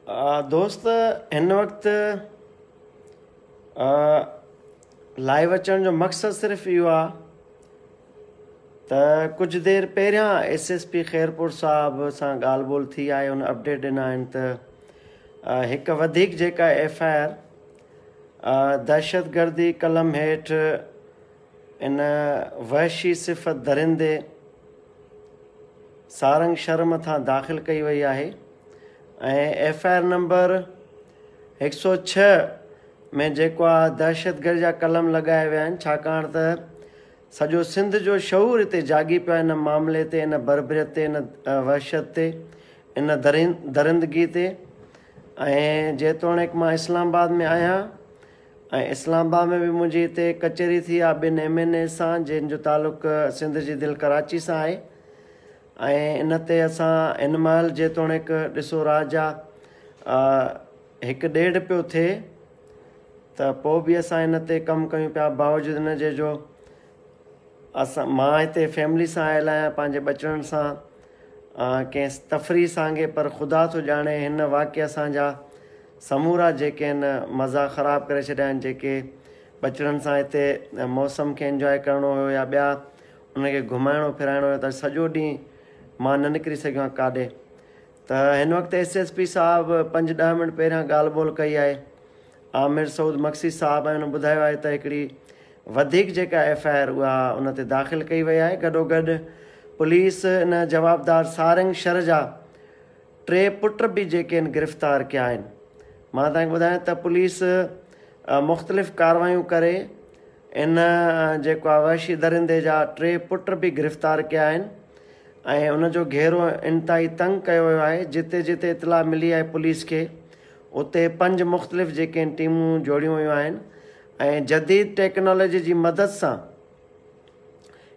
दोस्त हिन वक़्तु लाइव अचण जो मक़सदु सिर्फ़ु इहो आहे त कुझु देरि पहिरियां एसएसपी खैरपुर साहब सां ॻाल्हि ॿोल थी आहे। हुन अपडेट ॾिना आहिनि त हिकु वधीक जेका एफआईआर दहशतगर्दी कलम हेठि इन वहशी सिफ़त दरिंदे सारंग शहर मथां दाख़िल कई वई आहे ऐं एफआईआर नंबर 106 में जेको आहे दहशतगर्दी जा कलम लॻाया विया आहिनि, छाकाणि त सॼो सिंध जो शऊर हिते जागी पियो आहे इन मामले ते, इन बर्बरियत ते, इन वहशत ते, इन दरिंदगी ते। ऐं जेतोणीकि मां इस्लामाबाद में आहियां ऐं इस्लामाबाद में बि मुंहिंजी हिते कचहरी थी आहे ॿिनि एमएनए सां, जंहिंजो तालुक़ु सिंध जी दिलि कराची सां आहे। ऐं इन ते असां हिन महिल जेतोणीकि ॾिसो राजा 1-1.5 पियो थिए त पोइ बि असां हिन ते कमु कयूं पिया, बावजूदि हिन जे जो मां हिते फैमिली सां आयल आहियां, पंहिंजे बचड़नि सां, कंहिं तफ़री सांगे, पर ख़ुदा थो ॼाणे हिन वाक़िया असांजा समूरा जेके आहिनि मज़ा ख़राबु करे छॾिया आहिनि। जेके बचड़नि सां हिते मौसम खे इंजॉय करिणो हुयो या ॿिया उनखे घुमाइणो फिराइणो हुयो त सॼो ॾींहुं मां न निकिरी सघियो आहियां काॾे। त हिन वक़्तु एसएसपी साहिबु 5-10 मिंट पहिरियां ॻाल्हि ॿोल कई आहे, आमिर सऊद मक्सी साहिबु, ऐं हुन ॿुधायो आहे त हिकिड़ी वधीक जेका एफआईआर उहा उन ते दाख़िल कई वई आहे। गॾोगॾु पुलिस इन जवाबदार सारंग शहर जा 3 पुट बि जेके आहिनि गिरफ़्तार कया आहिनि। मां तव्हांखे ॿुधायां त पुलिस मुख़्तलिफ़ कार्रवायूं करे इन जेको आहे वहशी दरिंदे जा 3 पुट बि गिरफ़्तार कया आहिनि ऐं उनजो घेरो इंतिहाई तंग कयो वियो आहे। जिते जिते इतला मिली आहे पुलिस खे, उते 5 मुख़्तलिफ़ जेके आहिनि टीमूं जोड़ियूं वियूं आहिनि ऐं जदीद टेक्नोलॉजी जी मदद सां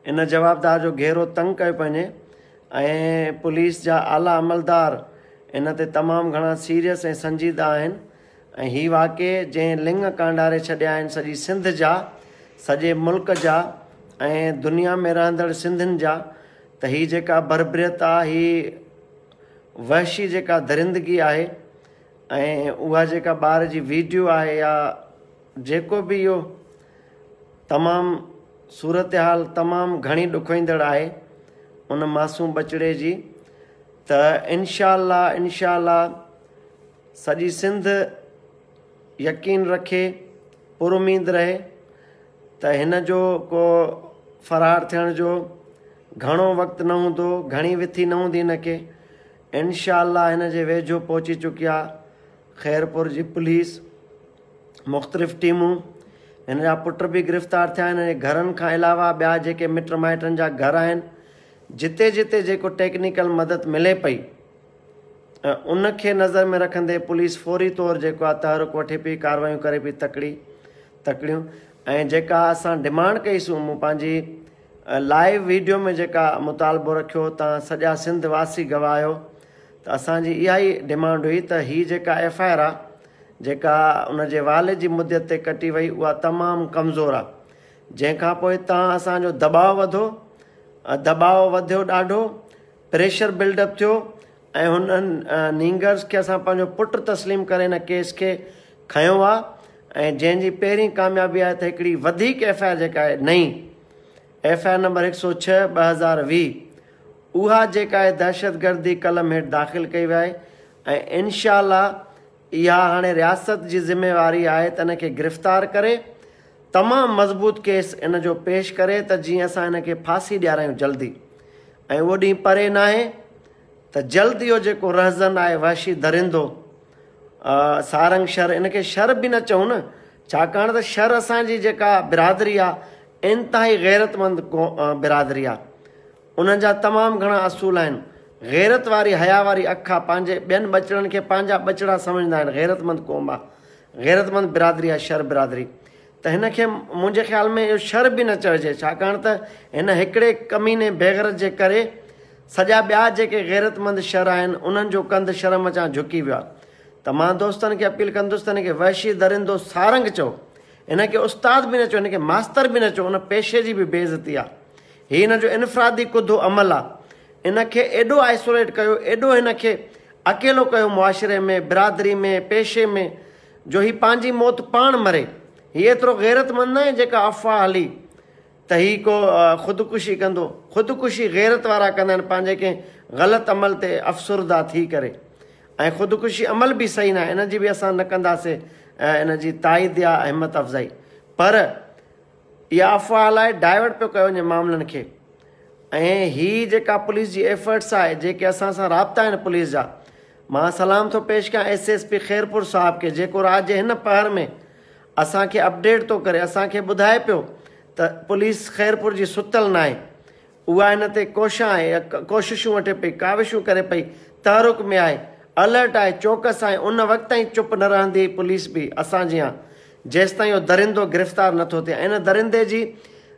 इन जवाबदार जो घेरो तंग कयो वञे ऐं पुलिस जा आला अमलदार इन ते तमामु घणा सीरियस ऐं संजीदा आहिनि। ऐं हीअ वाक़े जंहिं लिंग कांडारे छॾिया आहिनि सॼी सिंध जा, सॼे मुल्क जा ऐं दुनिया में रहंदड़ सिंधियुनि जा, त हीअ जेका बर्बरियत आहे, हीअ वहशी जेका दरिंदगी आहे ऐं उहा जेका ॿार जी वीडियो आहे या जेको बि इहो तमामु सूरत हाल तमामु घणी ॾुखोईंदड़ आहे उन मासूम बचिड़े जी, त इंशाअल्लाह सॼी सिंध यकीन रखे, पुरुमीद रहे त हिन जो को फ़रार थियण जो घणो वक़्तु न हूंदो, घणी विथी न हूंदी हिनखे। इंशाअल्लाह हिन जे वेझो पहुची चुकी आहे खैरपुर जी पुलिस, मुख़्तलिफ़ टीमूं। हिन जा पुट बि गिरफ़्तार थिया आहिनि। घरनि खां अलावा ॿिया जेके मिट माइटनि जा घर आहिनि, जिते जिते जेको टेक्निकल मदद मिले पई उनखे नज़र में रखंदे पुलिस फौरी तौरु जेको आहे तहरुक वठे पई, कार्रवायूं करे पई तकड़ियूं। ऐं जेका असां डिमांड कईसूं, मूं पंहिंजी लाइव वीडियो में जेका मुतालबो रखियो, तव्हां सॼा सिंध वासी गवाह आहियो, त असांजी इहा ई डिमांड हुई त हीअ जेका एफआईआर आहे जेका उनजे वाले जी मुद्दत ते कटी वई, उहा तमामु कमज़ोर आहे। जंहिंखां पोइ तव्हां असांजो दबाव वधियो, ॾाढो प्रेशर बिल्डअप थियो ऐं हुननि नींगर्स खे असां पंहिंजो पुटु तस्लीम करे हिन केस खे खयों आहे। ऐं जंहिंजी पहिरीं कामयाबी आहे त हिकिड़ी वधीक एफआईआर जेका आहे नई एफआईआर नंबर 106/2020, उहा जेका आहे दहशतगर्दी कलम हेठि दाख़िल कई वई आहे। ऐं इंशाअल्लाह इहा हाणे रियासत जी ज़िम्मेवारी आहे त इनखे गिरफ़्तार करे तमामु मज़बूत केस इन जो पेश करे त जीअं असां हिनखे फांसी ॾियारायूं जल्दी। ऐं उहो ॾींहुं परे न आहे त जल्द इहो जेको रहज़न आहे वहशी दरिंदो सारंग शहर, इनखे शहर बि न चऊं न, छाकाणि त शहर असांजी जेका बिरादरी आहे इंतिहाई गैरतमंद बिरादरी आहे। उन्हनि जा तमामु घणा असूल आहिनि। गैरत वारी हया वारी अख आहे, पंहिंजे ॿियनि बचड़नि खे पंहिंजा बचड़ा सम्झंदा आहिनि। गैरतमंद क़ौम आहे, गैरतमंद बिरादरी आहे शहर बिरादरी। त हिनखे मुंहिंजे ख़्याल में इहो शहर बि न चइजे, छाकाणि त हिन हिकिड़े कमीने बेग़ैरत जे करे सॼा ॿिया जेके गैरतमंद शहर आहिनि उन्हनि जो कंधु शर्म अचां झुकी वियो आहे। त मां दोस्तनि खे अपील कंदुसि त हिनखे वहशी दरिंदो सारंग चओ, हिनखे उस्ताद बि न चओ, हिनखे मास्तर बि न चओ, उन पेशे जी बि बेइज़ती आहे। हीअ हिन जो इनफ़रादी कुदो अमल आहे। इनखे एॾो आइसोलेट कयो, एॾो हिनखे अकेलो कयो मुआशरे में, बिरादरी में, पेशे में, जो ही पंहिंजी मौत पाण मरे। हीअ एतिरो गैरतमंद न आहे जेका अफ़वाह हली त ही को ख़ुदकुशी कंदो। ख़ुदकुशी गैरत वारा कंदा आहिनि पंहिंजे कंहिं ग़लति अमल ते अफ़सुरदा थी करे। ऐं ख़ुदकुशी अमल बि सही न आहे, इन जी बि असां न कंदासीं इन जी ताईद या हिमत अफ़ज़ाई। पर इहा अफ़वाह लाइ डाइवर्ट पियो कयो वञे मामलनि खे। ऐं ही जेका पुलिस जी एफर्ट्स आहे, जेके असां सां राब्ता आहिनि पुलिस जा, मां सलाम थो पेश कयां SSP खैरपुर साहिब खे, जेको राति जे हिन पहर में असांखे अपडेट थो करे, असांखे ॿुधाए पियो त पुलिस खैरपुर जी सुतल न आहे। उहा हिन ते कोशिशूं वठे पई, काविशूं करे पई, तहरुक में आहे, अलर्ट आहे, चौकस आहे। उन वक़्त ताईं चुप न रहंदी पुलिस बि असां जीअं, जेसि ताईं उहो दरिंदो गिरफ़्तार नथो थिए। इन दरिंदे जी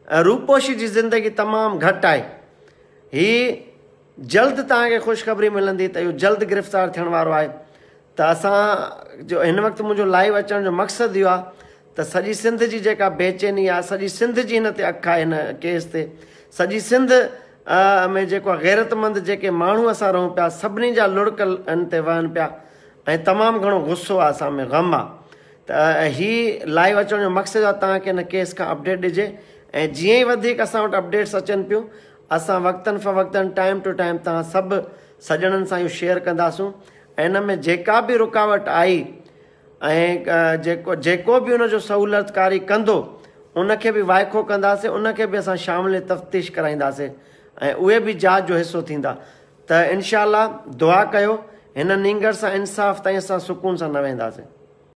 रूपोशी जी ज़िंदगी तमामु घटि आहे। ही जल्द तव्हांखे ख़ुशख़बरी मिलंदी त इहो जल्द गिरफ़्तार थियण वारो आहे। त असां जो हिन वक़्तु मुंहिंजो लाइव अचण जो मक़सदु इहो आहे त सॼी सिंध जी जेका बेचैनी आहे, सॼी सिंध जी हिन ते अखि आहे, हिन केस ते सॼी सिंध में जेको आहे गैरतमंद जेके माण्हू असां रहूं पिया, सभिनी जा लुड़क हिन ते वहनि पिया ऐं तमामु घणो गुस्सो आहे, असां में ग़म आहे। त ही लाइव अचण जो मक़सदु आहे तव्हांखे हिन केस खां अपडेट ॾिजे। ऐं जीअं ई वधीक असां वटि अपडेट्स अचनि पियूं, असां वक़्तनि फ़वक़्तनि टाइम टू टाइम तव्हां सभु सॼणनि सां इहो शेयर कंदासूं। ऐं हिन में जेका बि रुकावट आई ऐं जेको बि उनजो सहूलियतकारी कंदो, उनखे बि वाइखो कंदासीं, उनखे बि असां शामिल तफ़्तीश कराईंदासीं ऐं उहे बि जांच जो हिसो थींदा। त इंशाअल्लाह दुआ कयो, हिन नींगर सां इंसाफ़ ताईं असां सुकून सां न वेंदासीं।